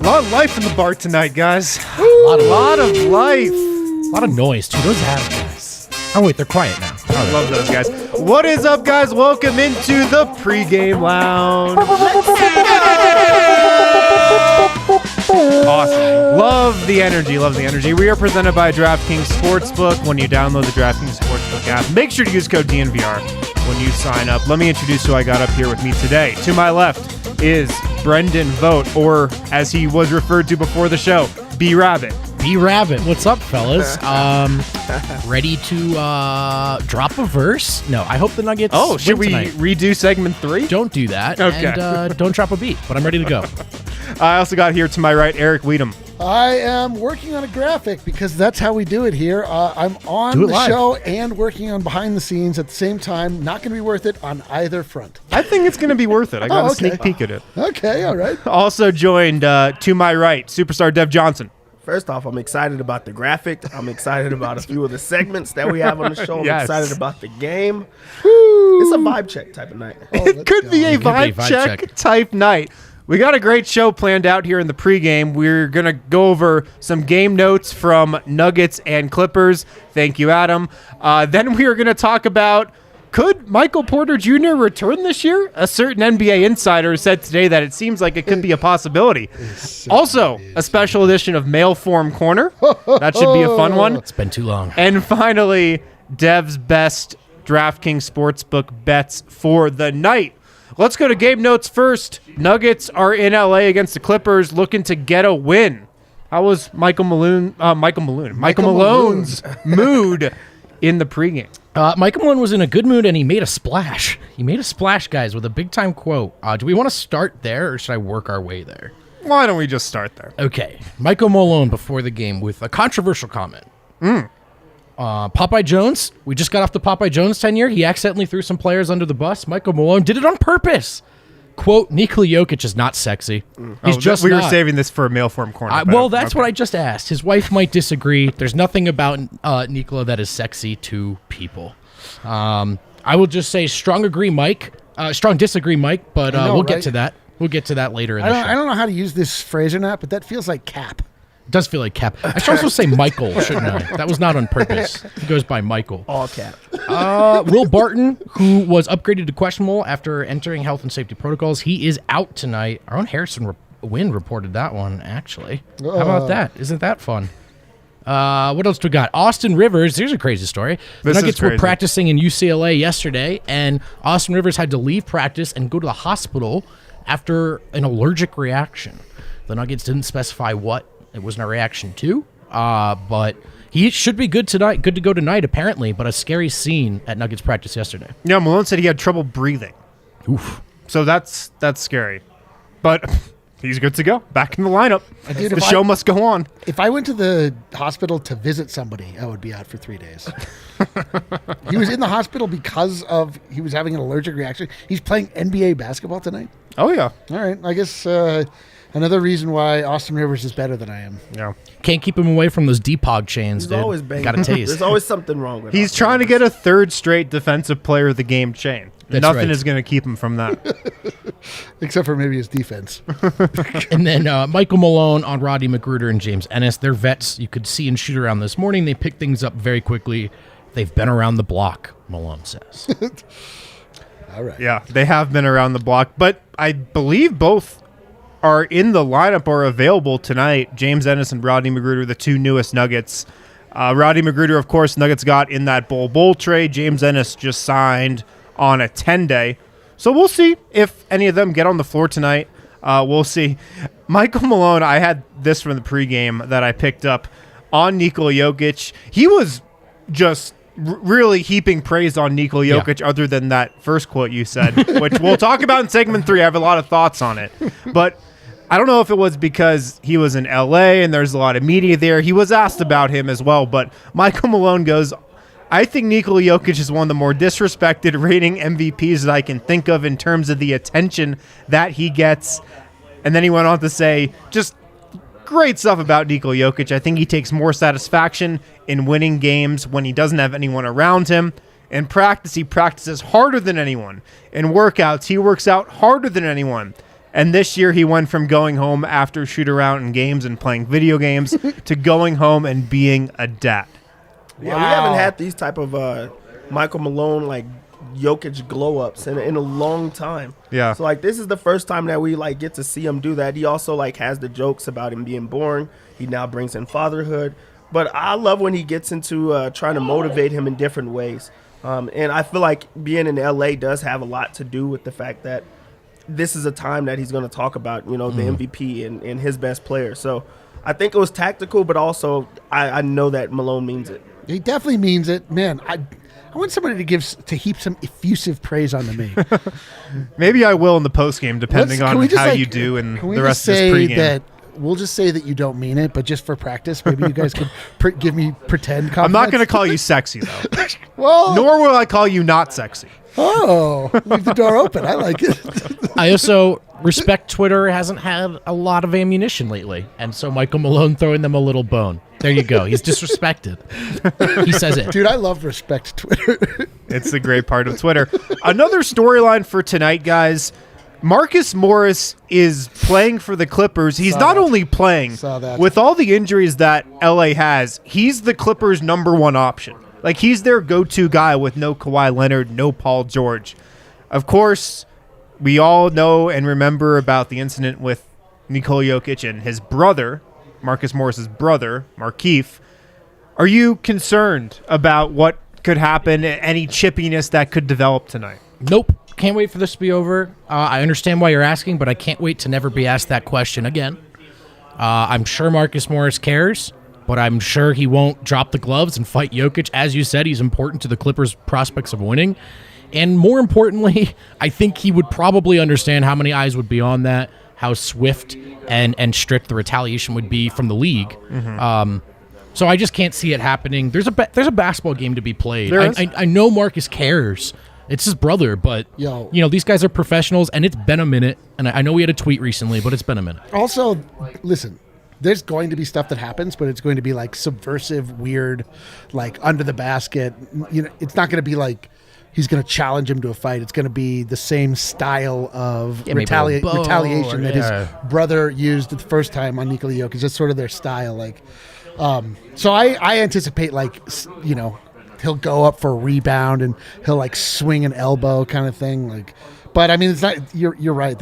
A lot of life in the bar tonight, guys. A lot of life. A lot of noise, too. Those have guys. Oh, wait, they're quiet now. I love those guys. What is up, guys? Welcome into the pregame lounge. Awesome. Love the energy. Love the energy. We are presented by DraftKings Sportsbook. When you download the DraftKings Sportsbook app, make sure to use code DNVR when you sign up. Let me introduce who I got up here with me today. To my left is Brendan Vogt, or as he was referred to before the show, B-Rabbit. B-Rabbit, what's up, fellas? Ready to drop a verse? No, I hope the Nuggets Oh, should we tonight. redo segment 3? Don't do that. Okay. And don't drop a beat, but I'm ready to go. I also got here to my right, Eric Weedham. I am working on a graphic because that's how we do it here. I'm on the live. show and working on behind the scenes at the same time. Not going to be worth it on either front. I think it's going to be worth it. I got a sneak peek at it. Okay, all right. Also joined to my right, superstar Dev Johnson. First off, I'm excited about the graphic. I'm excited about a few of the segments that we have on the show. I'm Yes. excited about the game. It's a vibe check type of night. It could be a vibe check type night. We got a great show planned out here in the pregame. We're going to go over some game notes from Nuggets and Clippers. Thank you, Adam. Then we are going to talk about, could Michael Porter Jr. return this year? A certain NBA insider said today that it seems like it could be a possibility. Also, a special edition of Mail Form Corner. That should be a fun one. It's been too long. And finally, Dev's best DraftKings Sportsbook bets for the night. Let's go to game notes first. Nuggets are in LA against the Clippers, looking to get a win. How was Michael Malone's mood in the pregame? Michael Malone was in a good mood, and he made a splash. He made a splash, guys, with a big-time quote. Do we want to start there, or should I work our way there? Why don't we just start there? Okay. Michael Malone before the game with a controversial comment. Popeye Jones, we just got off the Popeye Jones tenure. He accidentally threw some players under the bus. Michael Malone did it on purpose. Quote, Nikola Jokic is not sexy. He's just we were not. saving this for a Mail Form Corner. Well, that's what I just asked. His wife might disagree. There's nothing about Nikola that is sexy to people. I will just say strong disagree, Mike, but we'll get to that. We'll get to that later in the show. I don't know how to use this phrase or not, but that feels like cap. It does feel like Cap. I should also say Michael, shouldn't I? That was not on purpose. He goes by Michael. All cap. Will Barton, who was upgraded to questionable after entering health and safety protocols, he is out tonight. Our own Harrison Wynn reported that one, actually. How about that? Isn't that fun? What else do we got? Austin Rivers. Here's a crazy story. The Nuggets were practicing in UCLA yesterday, and Austin Rivers had to leave practice and go to the hospital after an allergic reaction. The Nuggets didn't specify what it was a reaction to, but he should be good tonight. Good to go tonight, apparently, but a scary scene at Nuggets practice yesterday. Yeah, Malone said he had trouble breathing. Oof. So that's scary. But he's good to go. Back in the lineup. Dude, the show must go on. If I went to the hospital to visit somebody, I would be out for 3 days. He was in the hospital because he was having an allergic reaction. He's playing NBA basketball tonight. Oh, yeah. All right. I guess another reason why Austin Rivers is better than I am. Yeah. Can't keep him away from those Depog chains, He's dude. always banging. Got a taste. There's always something wrong with him. He's trying to get a third straight defensive player of the game chain. That's Nothing right. is going to keep him from that. Except for maybe his defense. And then Michael Malone on Roddy McGruder and James Ennis. They're vets. You could see in shoot around this morning. They picked things up very quickly. They've been around the block, Malone says. All right. Yeah, they have been around the block, but I believe both are in the lineup or available tonight. James Ennis and Rodney McGruder, the two newest Nuggets. Rodney McGruder, of course, Nuggets got in that Bull trade. James Ennis just signed on a 10-day. So we'll see if any of them get on the floor tonight. We'll see. Michael Malone, I had this from the pregame that I picked up on Nikola Jokic. He was just really heaping praise on Nikola Jokic other than that first quote you said, which we'll talk about in segment 3. I have a lot of thoughts on it. But I don't know if it was because he was in LA and there's a lot of media there. He was asked about him as well, but Michael Malone goes, I think Nikola Jokic is one of the more disrespected reigning MVPs that I can think of in terms of the attention that he gets. And then he went on to say, just great stuff about Nikola Jokic. I think he takes more satisfaction in winning games when he doesn't have anyone around him. In practice, he practices harder than anyone. In workouts, he works out harder than anyone. And this year he went from going home after shoot-around in games and playing video games to going home and being a dad. Yeah, we haven't had these type of Michael Malone, like, Jokic glow-ups in a long time. Yeah. So, like, this is the first time that we, like, get to see him do that. He also, like, has the jokes about him being boring. He now brings in fatherhood. But I love when he gets into trying to motivate him in different ways. And I feel like being in L.A. does have a lot to do with the fact that this is a time that he's going to talk about, you know, the MVP and his best player. So I think it was tactical, but also I know that Malone means it. He definitely means it. Man, I want somebody to heap some effusive praise onto me. Maybe I will in the postgame, depending on how you do and the rest of this pregame. We'll just say that you don't mean it, but just for practice, maybe you guys could give me pretend compliments. I'm not going to call you sexy, though. Well, nor will I call you not sexy. Oh, leave the door open. I like it. I also respect Twitter hasn't had a lot of ammunition lately, and so Michael Malone throwing them a little bone. There you go. He's disrespected. He says it. Dude, I love respect Twitter. It's the great part of Twitter. Another storyline for tonight, guys. Marcus Morris is playing for the Clippers. He's not only playing, with all the injuries that LA has, he's the Clippers' number one option. Like, he's their go-to guy with no Kawhi Leonard, no Paul George. Of course, we all know and remember about the incident with Nikola Jokic and his brother, Marcus Morris's brother, Markieff. Are you concerned about what could happen, any chippiness that could develop tonight? Nope. Can't wait for this to be over. I understand why you're asking, but I can't wait to never be asked that question again. I'm sure Marcus Morris cares, but I'm sure he won't drop the gloves and fight Jokic. As you said, he's important to the Clippers' prospects of winning. And more importantly, I think he would probably understand how many eyes would be on that, how swift and strict the retaliation would be from the league. Mm-hmm. So I just can't see it happening. There's a basketball game to be played. I know Marcus cares. It's his brother, but these guys are professionals, and it's been a minute. And I know we had a tweet recently, but it's been a minute. Also, listen, there's going to be stuff that happens, but it's going to be like subversive, weird, like under the basket. You know, it's not going to be like he's going to challenge him to a fight. It's going to be the same style of retaliation that his brother used the first time on Nikola Jokic. It's sort of their style. Like, so I anticipate, like, you know, he'll go up for a rebound and he'll like swing an elbow kind of thing. Like, but I mean, it's not. You're right.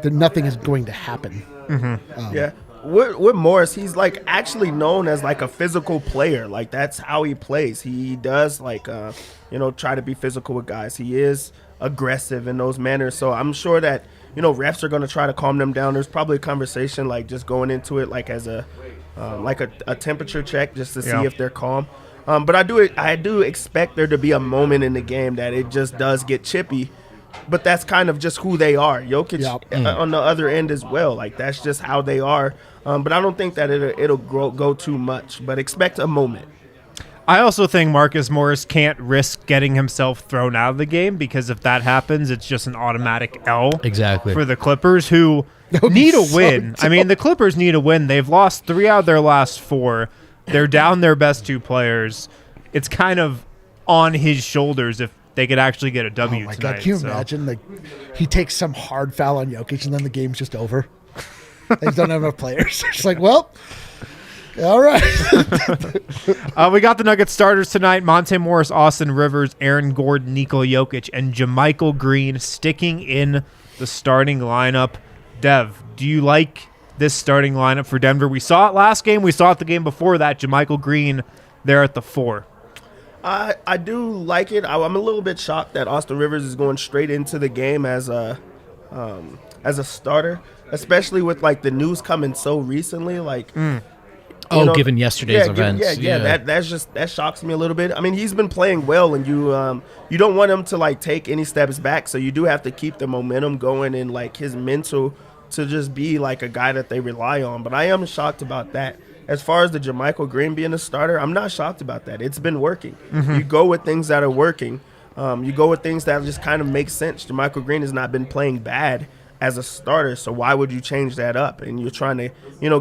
Nothing is going to happen. Mm-hmm. Yeah. With Morris, he's like actually known as like a physical player. Like, that's how he plays. He does like try to be physical with guys. He is aggressive in those manners. So I'm sure that refs are going to try to calm them down. There's probably a conversation like just going into it like as a temperature check just to see if they're calm. But I do expect there to be a moment in the game that it just does get chippy. But that's kind of just who they are. Jokic on the other end as well. Like, that's just how they are. But I don't think that it'll go too much. But expect a moment. I also think Marcus Morris can't risk getting himself thrown out of the game, because if that happens, it's just an automatic L for the Clippers, who need a win. I mean, the Clippers need a win. They've lost 3 out of their last 4. They're down their best 2 players. It's kind of on his shoulders if they could actually get a W tonight. God, can you imagine? Like, he takes some hard foul on Jokic and then the game's just over. They don't have enough players. It's like, well, all right. We got the Nuggets starters tonight: Monte Morris, Austin Rivers, Aaron Gordon, Nikola Jokic, and JaMychal Green sticking in the starting lineup. Dev, do you like this starting lineup for Denver? We saw it last game. We saw it the game before that. JaMychal Green there at the 4. I do like it. I'm a little bit shocked that Austin Rivers is going straight into the game as a starter, especially with like the news coming so recently. Like, given yesterday's events, that shocks me a little bit. I mean, he's been playing well, and you don't want him to like take any steps back, so you do have to keep the momentum going and like his mental to just be like a guy that they rely on. But I am shocked about that. As far as the JaMychal Green being a starter, I'm not shocked about that. It's been working. Mm-hmm. You go with things that are working. You go with things that just kind of make sense. JaMychal Green has not been playing bad as a starter, so why would you change that up? And you're trying to,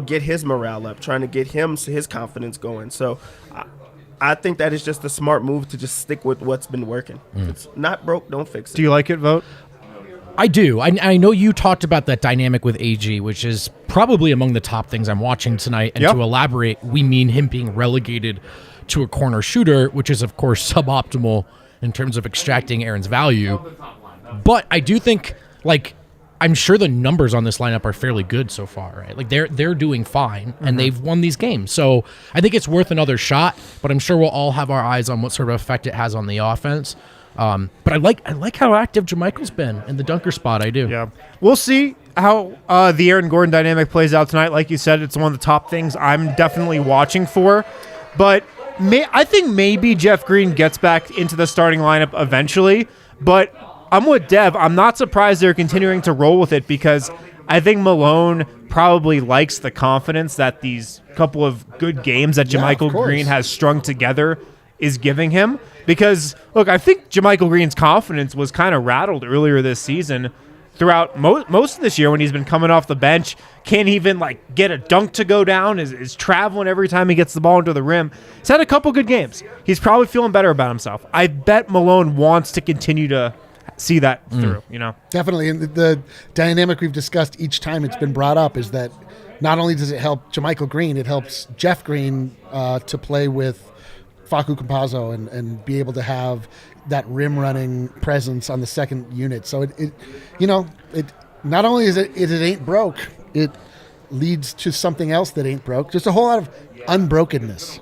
get his morale up, trying to get his confidence going. So I think that is just a smart move to just stick with what's been working. It's not broke, don't fix it. Do you like it, Vogt? I do. I know you talked about that dynamic with AG, which is probably among the top things I'm watching tonight. And to elaborate, we mean him being relegated to a corner shooter, which is, of course, suboptimal in terms of extracting Aaron's value. But I do think, like, I'm sure the numbers on this lineup are fairly good so far, right? Like, they're doing fine, and they've won these games. So I think it's worth another shot, but I'm sure we'll all have our eyes on what sort of effect it has on the offense. But I like how active Jamichael's been in the dunker spot. I do. Yeah. We'll see how the Aaron Gordon dynamic plays out tonight. Like you said, it's one of the top things I'm definitely watching for. But I think maybe Jeff Green gets back into the starting lineup eventually. But I'm with Dev. I'm not surprised they're continuing to roll with it because I think Malone probably likes the confidence that these couple of good games that Jamichael Green has strung together is giving him. Because, look, I think Jamichael Green's confidence was kind of rattled earlier this season throughout most of this year when he's been coming off the bench. Can't even, like, get a dunk to go down, is traveling every time he gets the ball into the rim. He's had a couple good games. He's probably feeling better about himself. I bet Malone wants to continue to see that through, you know? Definitely. And the dynamic we've discussed each time it's been brought up is that not only does it help Jamichael Green, it helps Jeff Green to play with Facu Campazzo and be able to have that rim running presence on the second unit. So it not only is it ain't broke, it leads to something else that ain't broke. Just a whole lot of unbrokenness.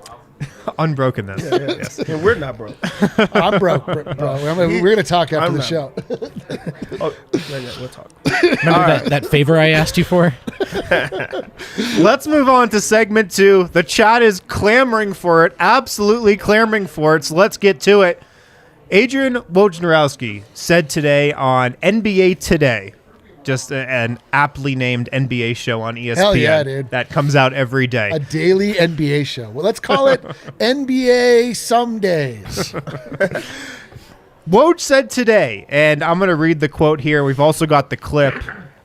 Unbrokenness. Yes. And we're not broke. I'm broke, bro. We're going to talk after the show. We'll talk. Remember that favor I asked you for? Let's move on to segment 2. The chat is clamoring for it, absolutely clamoring for it, so let's get to it. Adrian Wojnarowski said today on NBA Today, just an aptly named NBA show on ESPN. Hell yeah, dude. That comes out every day. A daily NBA show. Well, let's call it NBA Some Days. Woj said today, and I'm going to read the quote here. We've also got the clip.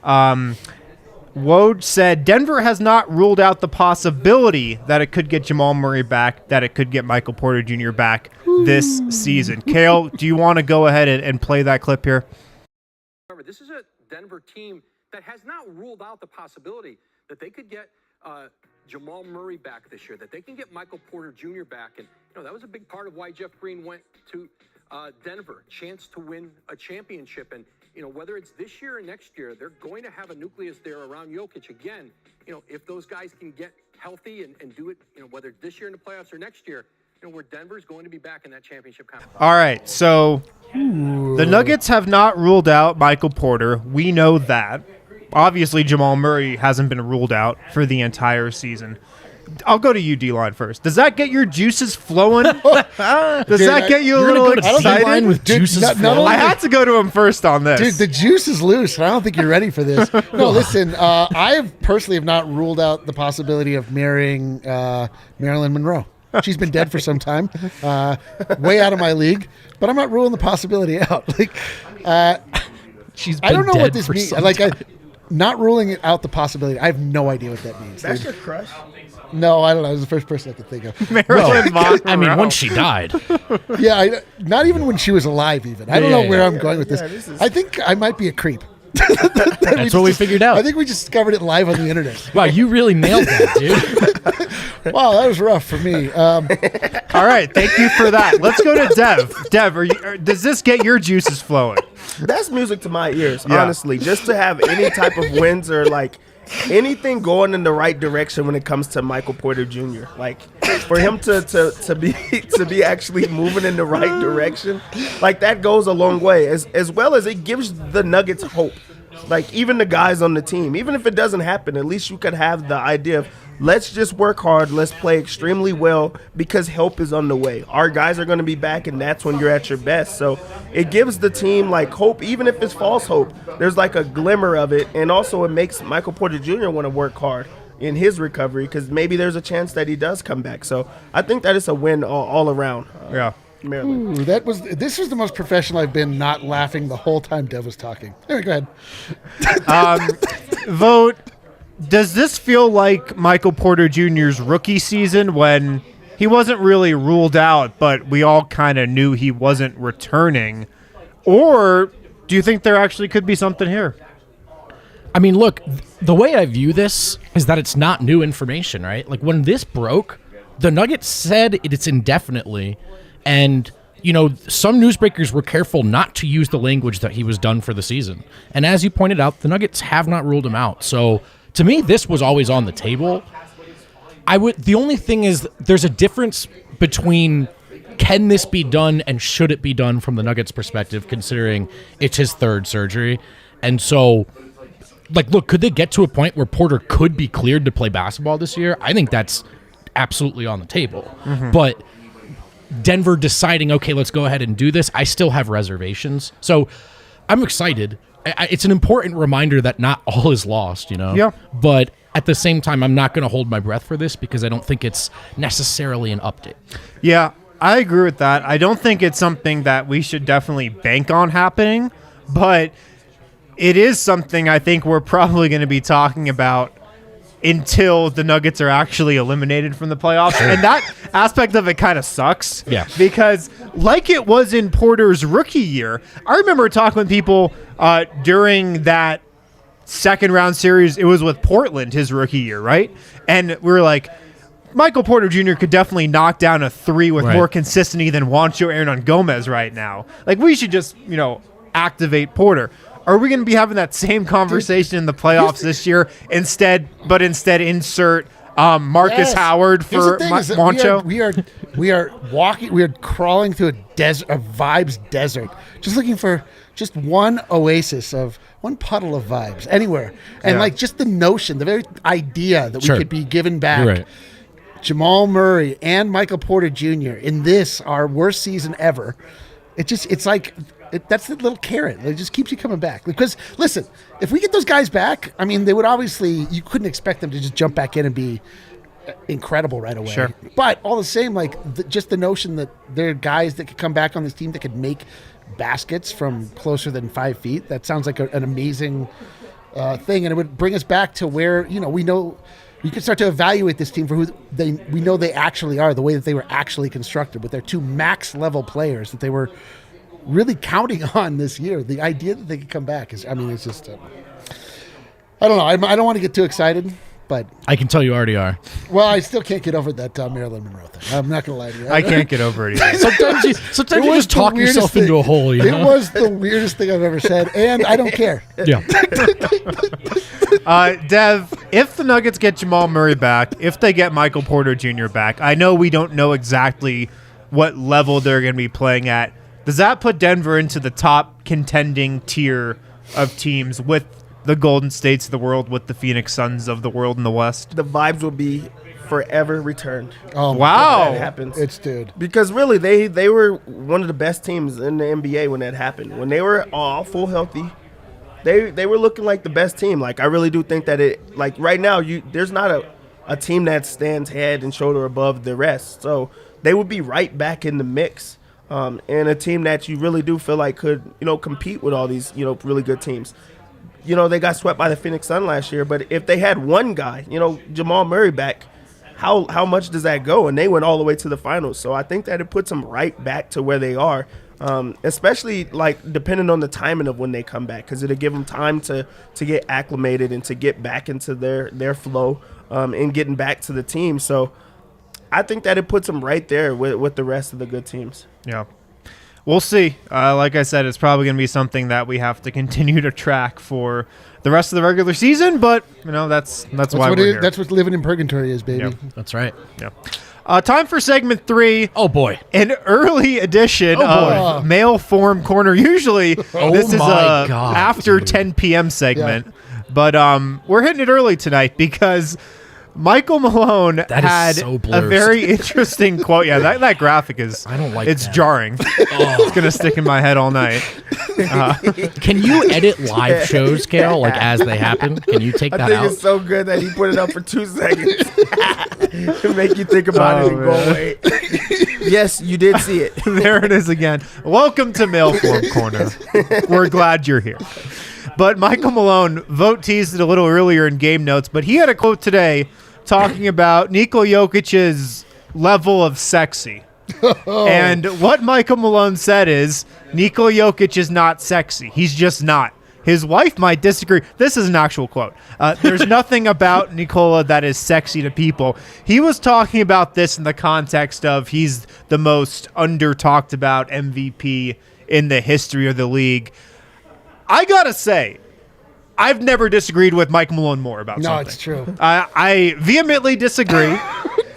Woj said, Denver has not ruled out the possibility that it could get Jamal Murray back, that it could get Michael Porter Jr. back this season. Kale, do you want to go ahead and play that clip here? Remember, this is a Denver team that has not ruled out the possibility that they could get Jamal Murray back this year, that they can get Michael Porter Jr. back. And, that was a big part of why Jeff Green went to Denver, chance to win a championship. And, whether it's this year or next year, they're going to have a nucleus there around Jokic again. If those guys can get healthy and do it, whether it's this year in the playoffs or next year, where Denver's going to be back in that championship conference. All right, so the Nuggets have not ruled out Michael Porter. We know that. Obviously, Jamal Murray hasn't been ruled out for the entire season. I'll go to you, D-Line, first. Does that get your juices flowing? Does that get you a little excited? With juices flowing? I had to go to him first on this. Dude, the juice is loose. I don't think you're ready for this. No, listen, I personally have not ruled out the possibility of marrying Marilyn Monroe. She's been dead for some time, way out of my league, but I'm not ruling the possibility out. She's been I don't know dead what this for means. some time. Not ruling it out the possibility. I have no idea what that means. That's your crush? No, I don't know. It was the first person I could think of. Marilyn Monroe. I mean, once she died. Yeah, not even when she was alive. Even I don't know where I'm going with this. I think I might be a creep. That's what we figured out. I think we just discovered it live on the internet. Wow, you really nailed that, dude. Wow, that was rough for me. All right, thank you for that. Let's go to Dev. Dev, does this get your juices flowing? That's music to my ears, honestly. Just to have any type of wins or anything going in the right direction when it comes to Michael Porter Jr. For him to be actually moving in the right direction, that goes a long way. As well as it gives the Nuggets hope. Even the guys on the team, even if it doesn't happen, at least you could have the idea of let's just work hard, let's play extremely well because help is on the way. Our guys are going to be back, and that's when you're at your best. So it gives the team hope, even if it's false hope. There's a glimmer of it, and also it makes Michael Porter Jr. want to work hard in his recovery because maybe there's a chance that he does come back. So I think that it's a win all around. Maryland. Ooh, this was the most professional I've been, not laughing the whole time Dev was talking. Anyway, go ahead. Vogt, does this feel like Michael Porter Jr.'s rookie season when he wasn't really ruled out, but we all kind of knew he wasn't returning? Or do you think there actually could be something here? I mean, look, the way I view this is that it's not new information, right? Like, when this broke, the Nuggets said it's indefinitely, and, some newsbreakers were careful not to use the language that he was done for the season. And as you pointed out, the Nuggets have not ruled him out. So, to me, this was always on the table. The only thing is there's a difference between can this be done and should it be done from the Nuggets perspective, considering it's his third surgery. And so, look, could they get to a point where Porter could be cleared to play basketball this year? I think that's absolutely on the table. Mm-hmm. But Denver deciding, okay, let's go ahead and do this, I still have reservations. So I'm excited. It's an important reminder that not all is lost, Yeah. But at the same time, I'm not going to hold my breath for this because I don't think it's necessarily an update. Yeah, I agree with that. I don't think it's something that we should definitely bank on happening, but it is something I think we're probably going to be talking about until the Nuggets are actually eliminated from the playoffs. And that aspect of it kind of sucks. Yeah. Because like it was in Porter's rookie year, I remember talking with people during that second round series. It was with Portland, his rookie year, right? And we were like, Michael Porter Jr. could definitely knock down a three with more consistency than Juancho Hernan-Gomez right now. Like, we should just, activate Porter. Are we going to be having that same conversation in the playoffs this year? Instead insert Marcus Howard for Juancho? We are crawling through a vibes desert, just looking for just one oasis of one puddle of vibes anywhere. And just the notion, the very idea that we could be given back. You're right. Jamal Murray and Michael Porter Jr. in this, our worst season ever. That's the little carrot. It just keeps you coming back. Because, listen, if we get those guys back, I mean, they would obviously, you couldn't expect them to just jump back in and be incredible right away. Sure. But all the same, just the notion that there are guys that could come back on this team that could make baskets from closer than 5 feet, that sounds like an amazing thing. And it would bring us back to where, we know we can start to evaluate this team for who we know they actually are, the way that they were actually constructed with their two max level players that they were really counting on this year. The idea that they could come back is, it's just, I don't know. I don't want to get too excited, but I can tell you already are. Well, I still can't get over that Marilyn Monroe thing. I'm not going to lie to you. I can't get over it either. Sometimes you just talk yourself into a hole. It was the weirdest thing I've ever said, and I don't care. Yeah. Dev, if the Nuggets get Jamal Murray back, if they get Michael Porter Jr. back, I know we don't know exactly what level they're going to be playing at. Does that put Denver into the top contending tier of teams with the Golden States of the world, with the Phoenix Suns of the world in the West? The vibes will be forever returned. Oh, wow. When that happens. It's dude. Because really, they were one of the best teams in the NBA when that happened. When they were all full healthy, they were looking like the best team. Like, I really do think that right now, there's not a team that stands head and shoulder above the rest. So they would be right back in the mix. And a team that you really do feel like could, compete with all these, really good teams. They got swept by the Phoenix Suns last year, but if they had one guy, Jamal Murray back, how much does that go? And they went all the way to the finals. So I think that it puts them right back to where they are, especially depending on the timing of when they come back, because it'll give them time to get acclimated and to get back into their flow and getting back to the team. So I think that it puts them right there with the rest of the good teams. Yeah. We'll see. Like I said, it's probably going to be something that we have to continue to track for the rest of the regular season, but that's why we're here. That's what living in purgatory is, baby. Yep. That's right. Yeah. Time for segment 3. Oh, boy. An early edition of Mail Form Corner. Usually, this is after 10 p.m. segment, but we're hitting it early tonight because Michael Malone had a very interesting quote. Yeah, that graphic is. I don't like it's that. Jarring. It's gonna stick in my head all night. Can you edit live shows, Kale, as they happen? Can you take that I think out? it's so good that he put it up for 2 seconds to make you think about it and go away. Yes, you did see it. There it is again. Welcome to Mail Form Corner. We're glad you're here. But Michael Malone, Vogt teased it a little earlier in game notes, but he had a quote today talking about Nikola Jokic's level of sexy. And what Michael Malone said is, Nikola Jokic is not sexy. He's just not. His wife might disagree. This is an actual quote. There's nothing about Nikola that is sexy to people. He was talking about this in the context of he's the most under-talked about MVP in the history of the league. I gotta say, I've never disagreed with Mike Malone more about something. No, it's true. I vehemently disagree.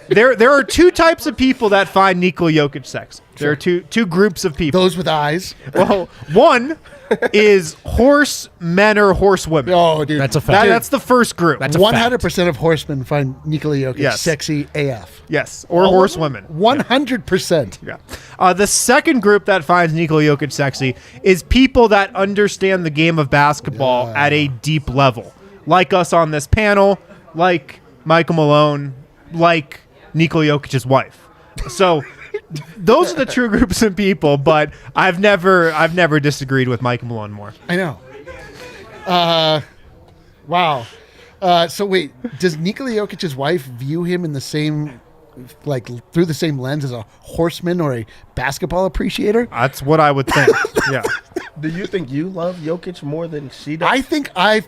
There are two types of people that find Nikola Jokic sexy. There are two groups of people. Those with eyes. Well, one is horse men or horse women. Oh, dude. That's a fact. That's the first group. That's a 100% of horsemen find Nikola Jokic Yes. sexy AF. yes, or horse women. 100%. Yeah. The second group that finds Nikola Jokic sexy is people that understand the game of basketball at a deep level, like us on this panel, like Michael Malone, like Nikola Jokic's wife. So those are the true groups of people, but I've never disagreed with Michael Malone more. I know. Wow. So wait, does Nikola Jokic's wife view him in the same, like through the same lens as a horseman or a basketball appreciator? That's what I would think. Yeah. Do you think you love Jokic more than she does? I think I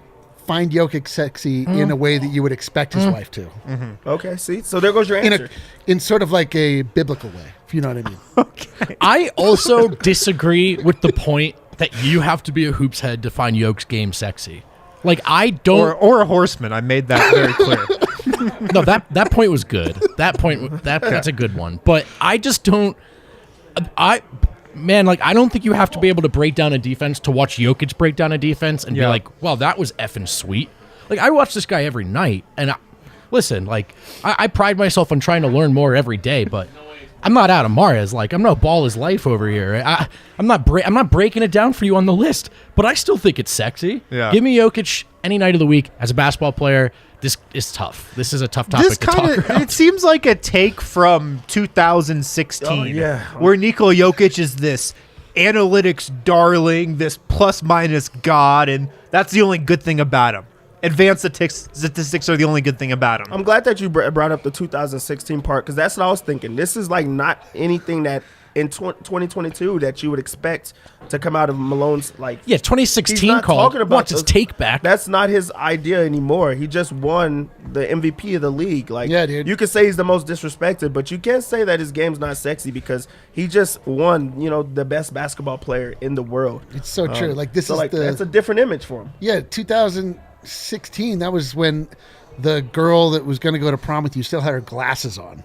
find Jokic sexy in a way that you would expect his wife to. Okay, see? So there goes your answer. In sort of like a biblical way, if you know what I mean. I also disagree with the point that you have to be a hoops head to find Yoke's game sexy. Like, I don't. Or a horseman. I made that very clear. No, that point was good. That's a good one. But I just don't. I don't think you have to be able to break down a defense to watch Jokic break down a defense and be like, well, that was effing sweet. Like, I watch this guy every night, and I pride myself on trying to learn more every day, but I'm not Adam Mares. Like, I'm no ball is life over here. I'm not breaking it down for you on the list, but I still think it's sexy. Yeah. Give me Jokic any night of the week as a basketball player. This is tough. This is a tough topic to talk about. It seems like a take from 2016, where Nikola Jokic is this analytics darling, this plus-minus god, and that's the only good thing about him. Advanced statistics are the only good thing about him. I'm glad that you brought up the 2016 part, because that's what I was thinking. This is like not anything that in 2022 that you would expect to come out of Malone's, like, 2016 he's not call. talking about Wants his take back. That's not his idea anymore. He just won the MVP of the league. Like, Yeah, dude. You could say he's the most disrespected, but you can't say that his game's not sexy because he just won, the best basketball player in the world. It's so true. Like, this So is like that's a different image for him. 2016, that was when the girl that was going to go to prom with you still had her glasses on.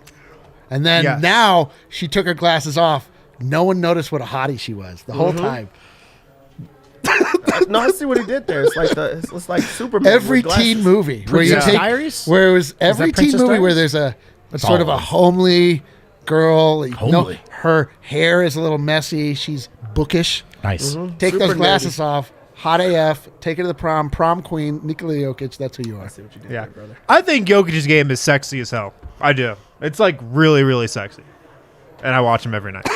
And then now she took her glasses off. No one noticed what a hottie she was the whole time. No, I see what he did there. It's like Superman. Every with glasses. teen movie where Princess Diaries? where it was every that teen Princess movie where Diaries? there's a sort all of a of them. homely girl. Homely. Her hair is a little messy. She's bookish. Nice. Take Super those glasses nerdy. off. Hot AF. Take her to the prom queen. Nikola Jokic. That's who you are. See what you did Yeah, there, brother. I think Jokic's game is sexy as hell. I do. It's like really, really sexy, and I watch him every night.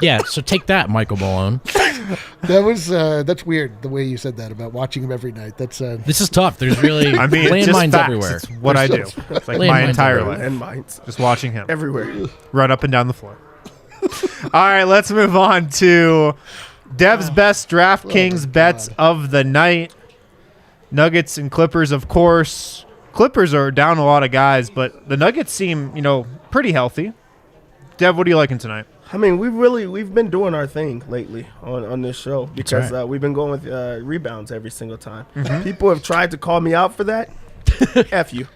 Yeah, so take that, Michael Malone. That was that's weird the way you said that about watching him every night. That's This is tough. There's really I mean, it's just landmines facts. everywhere. It's what I do. It's like my Landmines entire everywhere. life, And mines just watching him everywhere. run up and down the floor. All right, let's move on to Dev's best DraftKings bets of the night. Nuggets and Clippers, of course. Clippers are down a lot of guys, but the Nuggets seem, pretty healthy. Dev, what are you liking tonight? I mean, we've been doing our thing lately on this show because right. we've been going with rebounds every single time. People have tried to call me out for that. F you,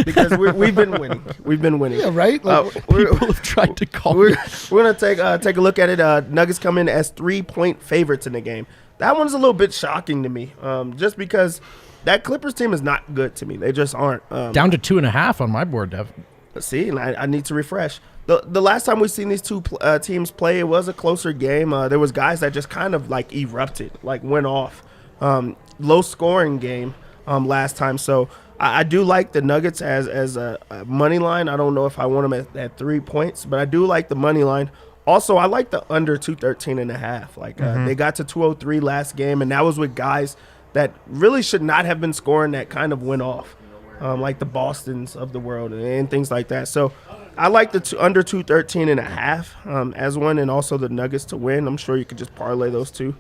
because we've been winning. We've been winning. yeah, right. Like, People have tried to call We're me. gonna take a look at it. Nuggets come in as 3-point favorites in the game. That one's a little bit shocking to me, just because that Clippers team is not good to me. They just aren't. Down to 2.5 on my board, Dev. See, and I need to refresh. The last time we've seen these two teams play, it was a closer game. There was guys that just kind of like erupted, like went off. Low scoring game last time. So I do like the Nuggets as a money line. I don't know if I want them at 3 points, but I do like the money line. Also, I like the under 213.5. Like they got to 203 last game, and that was with guys that really should not have been scoring that kind of went off. Like the Bostons of the world and things like that. So I like the under 213.5 as one, and also the Nuggets to win. I'm sure you could just parlay those two.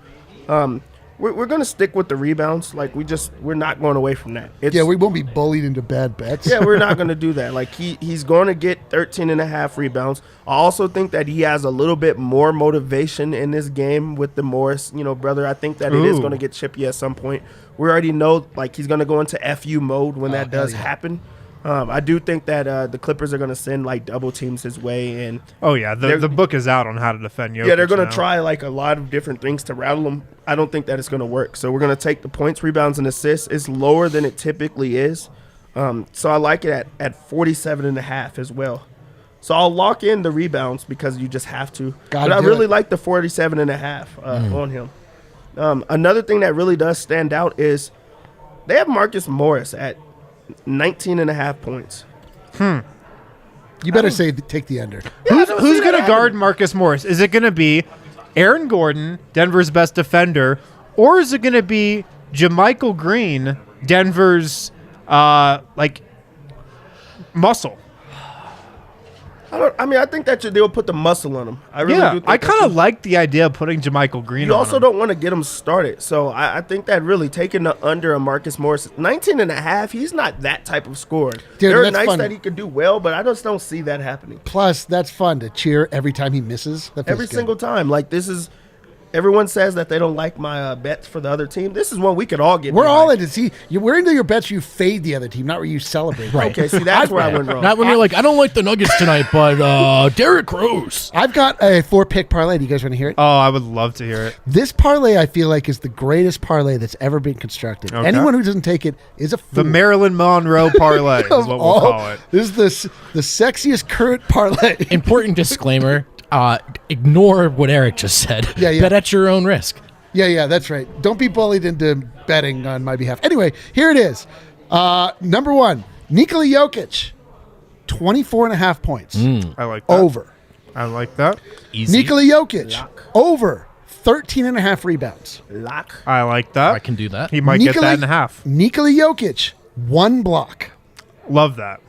We're going to stick with the rebounds. Like, we're not going away from that. Yeah, we won't be bullied into bad bets. Yeah, we're not going to do that. Like, he's going to get 13.5 rebounds. I also think that he has a little bit more motivation in this game with the Morris, brother. I think that it is going to get chippy at some point. We already know, like, he's going to go into FU mode when that does happen. I do think that the Clippers are going to send, like, double teams his way. And the book is out on how to defend Jokic. Yeah, they're going to try, like, a lot of different things to rattle him. I don't think that it's going to work. So we're going to take the points, rebounds, and assists. It's lower than it typically is. So I like it at 47.5 as well. So I'll lock in the rebounds because you just have to. But I really like the 47.5 on him. Another thing that really does stand out is they have Marcus Morris at 19.5 points. You better take the under. Who's going to guard Marcus Morris? Is it going to be Aaron Gordon, Denver's best defender, or is it going to be JaMychal Green, Denver's muscle? I think that they'll put the muscle on him. I really do think I kind of like the idea of putting JaMychal Green on him. You also don't want to get him started. So I think that really taking the under a Marcus Morris, 19.5, he's not that type of scorer. There are nights that he could do well, but I just don't see that happening. Plus, that's fun to cheer every time he misses. Every single time. Like, this is... Everyone says that they don't like my bets for the other team. This is one we could all get. We're all into. See, we're into your bets. You fade the other team, not where you celebrate. Right. Okay. See, that's where I went wrong. Not when you're like, I don't like the Nuggets tonight, but Derrick Rose. I've got a 4-pick parlay. Do you guys want to hear it? Oh, I would love to hear it. This parlay, I feel like, is the greatest parlay that's ever been constructed. Okay. Anyone who doesn't take it is a fool. The Marilyn Monroe parlay is what we'll call it. This is the sexiest current parlay. Important disclaimer. Ignore what Eric just said. Yeah. Bet at your own risk. Yeah, that's right. Don't be bullied into betting on my behalf. Anyway, here it is. Number one, Nikola Jokic, 24.5 points. I like that. Over. I like that. Easy. Nikola Jokic, over 13.5 rebounds. Lock. I like that. I can do that. He might get that in half. Nikola Jokic, 1 block. Love that.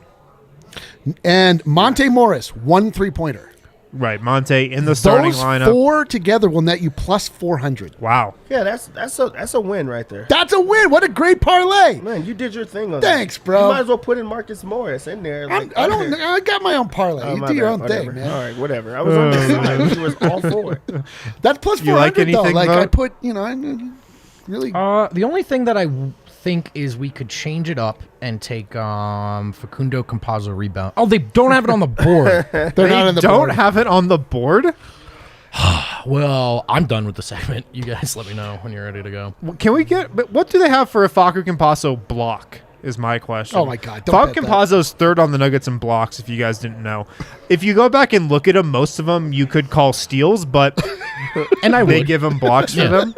And Monte Morris, 1 3-pointer. Right, Monte in the starting lineup. Those 4 together will net you plus 400. Wow. Yeah, that's a win right there. That's a win. What a great parlay. Man, you did your thing on Thanks, that. bro. You might as well put in Marcus Morris in there. I got my own parlay. You do your own thing, man. All right, whatever. I was on this side. He was all for it. That's plus 400 You like anything, though. Like Vogt? I put, I really. The only thing that I think is we could change it up and take Facundo Campazzo rebound. Oh, they don't have it on the board. They're not on the Don't board. have it on the board? Well, I'm done with the segment. You guys let me know when you're ready to go. Can we get... But what do they have for a Facu Campazzo block is my question. Oh, my God. Don't Facu bet that. Campazzo's third on the Nuggets in blocks, if you guys didn't know. If you go back and look at him, most of them you could call steals, but And I they would. give him blocks for Yeah. them.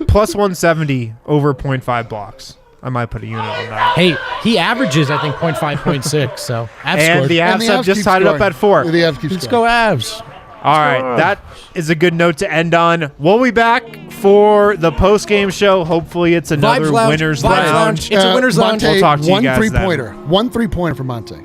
Plus 170 over 0.5 blocks. I might put a unit on that. Hey, he averages, I think, 0.5, 0.6. So, Avs And scored. the And Avs the have Avs just keep tied it up scoring. at 4. The Avs keep Let's scoring. go Avs. All right, that is a good note to end on. We'll be back for the post-game show. Hopefully it's another Vibes Lounge. winner's Vibes lounge. Lounge. It's a winner's lounge. Monte, We'll talk to you one guys then. 3-pointer. 1 3-pointer for Monte.